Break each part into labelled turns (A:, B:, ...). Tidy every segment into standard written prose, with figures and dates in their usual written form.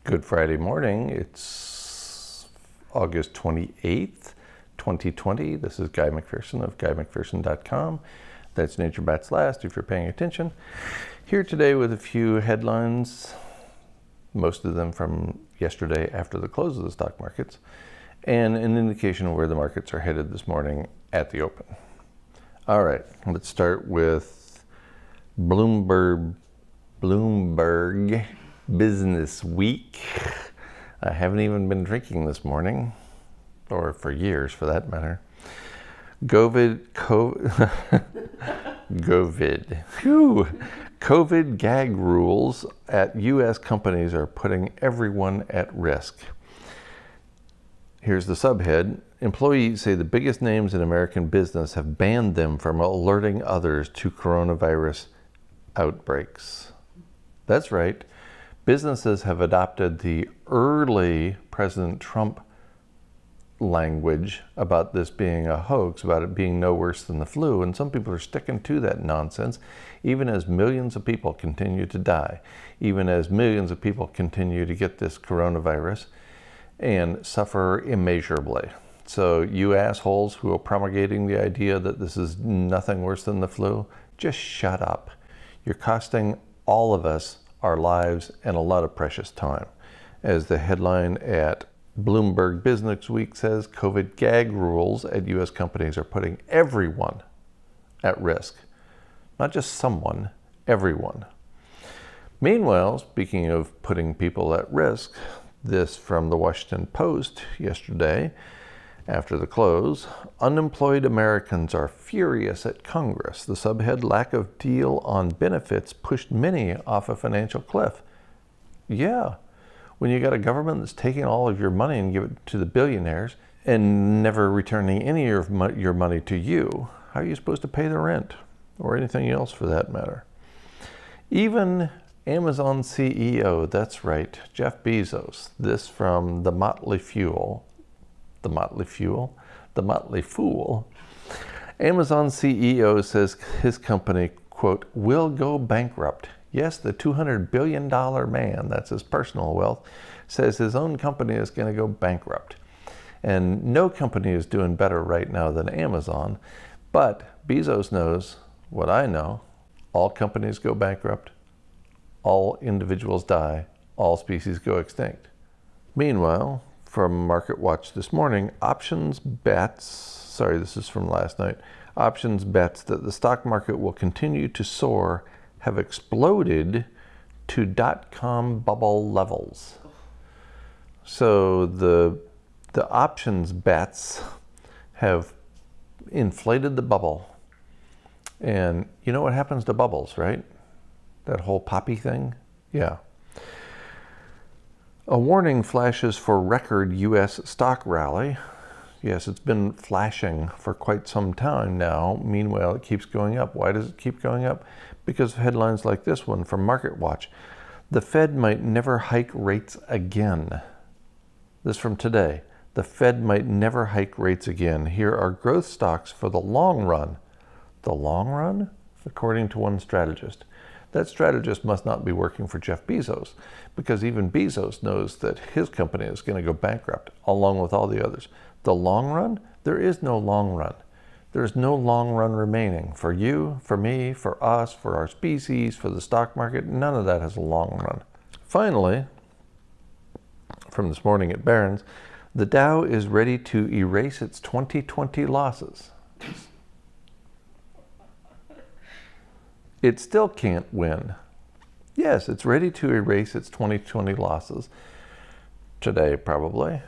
A: Good Friday morning. It's August 28th, 2020. This is Guy McPherson of GuyMcPherson.com. That's Nature Bats Last, if you're paying attention. Here today with a few headlines, most of them from yesterday after the close of the stock markets, and an indication of where the markets are headed this morning at the open. All right, let's start with Bloomberg Business Week. I haven't even been drinking this morning, or for years for that matter. COVID gag rules at U.S. companies are putting everyone at risk. Here's the subhead. Employees say the biggest names in American business have banned them from alerting others to coronavirus outbreaks. That's right. Businesses have adopted the early President Trump language about this being a hoax, about it being no worse than the flu, and some people are sticking to that nonsense, even as millions of people continue to die, even as millions of people continue to get this coronavirus and suffer immeasurably. So you assholes who are promulgating the idea that this is nothing worse than the flu, just shut up. You're costing all of us our lives and a lot of precious time. As the headline at Bloomberg Business Week says, COVID gag rules at U.S. companies are putting everyone at risk. Not just someone, everyone. Meanwhile, speaking of putting people at risk, this from the Washington Post yesterday, after the close, unemployed Americans are furious at Congress. The subhead, lack of deal on benefits pushed many off a financial cliff. Yeah, when you got a government that's taking all of your money and give it to the billionaires and never returning any of your money to you, how are you supposed to pay the rent or anything else for that matter? Even Amazon CEO, that's right, Jeff Bezos, this from The Motley Fool. Amazon CEO says his company, quote, will go bankrupt. Yes, the $200 billion man, that's his personal wealth, says his own company is going to go bankrupt. And no company is doing better right now than Amazon. But Bezos knows what I know. All companies go bankrupt. All individuals die. All species go extinct. Meanwhile, from MarketWatch this morning, options bets that the stock market will continue to soar have exploded to dot-com bubble levels. So the options bets have inflated the bubble. And you know what happens to bubbles, right? That whole poppy thing? Yeah. A warning flashes for record U.S. stock rally. Yes, it's been flashing for quite some time now. Meanwhile, it keeps going up. Why does it keep going up? Because of headlines like this one from MarketWatch. The Fed might never hike rates again. This from today. The Fed might never hike rates again. Here are growth stocks for the long run. The long run? According to one strategist. That strategist must not be working for Jeff Bezos, because even Bezos knows that his company is going to go bankrupt, along with all the others. The long run? There is no long run. There's no long run remaining. For you, for me, for us, for our species, for the stock market, none of that has a long run. Finally, from this morning at Barron's, the Dow is ready to erase its 2020 losses. It still can't win. Yes, it's ready to erase its 2020 losses. Today, probably,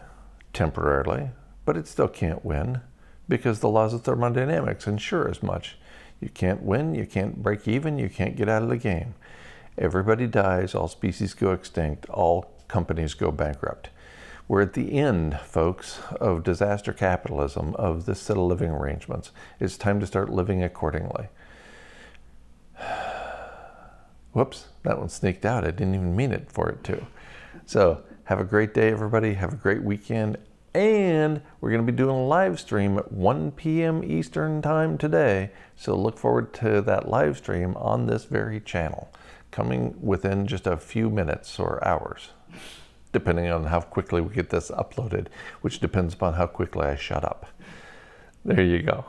A: temporarily, but it still can't win because the laws of thermodynamics ensure as much. You can't win, you can't break even, you can't get out of the game. Everybody dies, all species go extinct, all companies go bankrupt. We're at the end, folks, of disaster capitalism, of this set of living arrangements. It's time to start living accordingly. Whoops, that one sneaked out. I didn't even mean it for it to. So have a great day, everybody. Have a great weekend. And we're going to be doing a live stream at 1 p.m. Eastern time today. So look forward to that live stream on this very channel, coming within just a few minutes or hours. depending on how quickly we get this uploaded, which depends upon how quickly I shut up. There you go.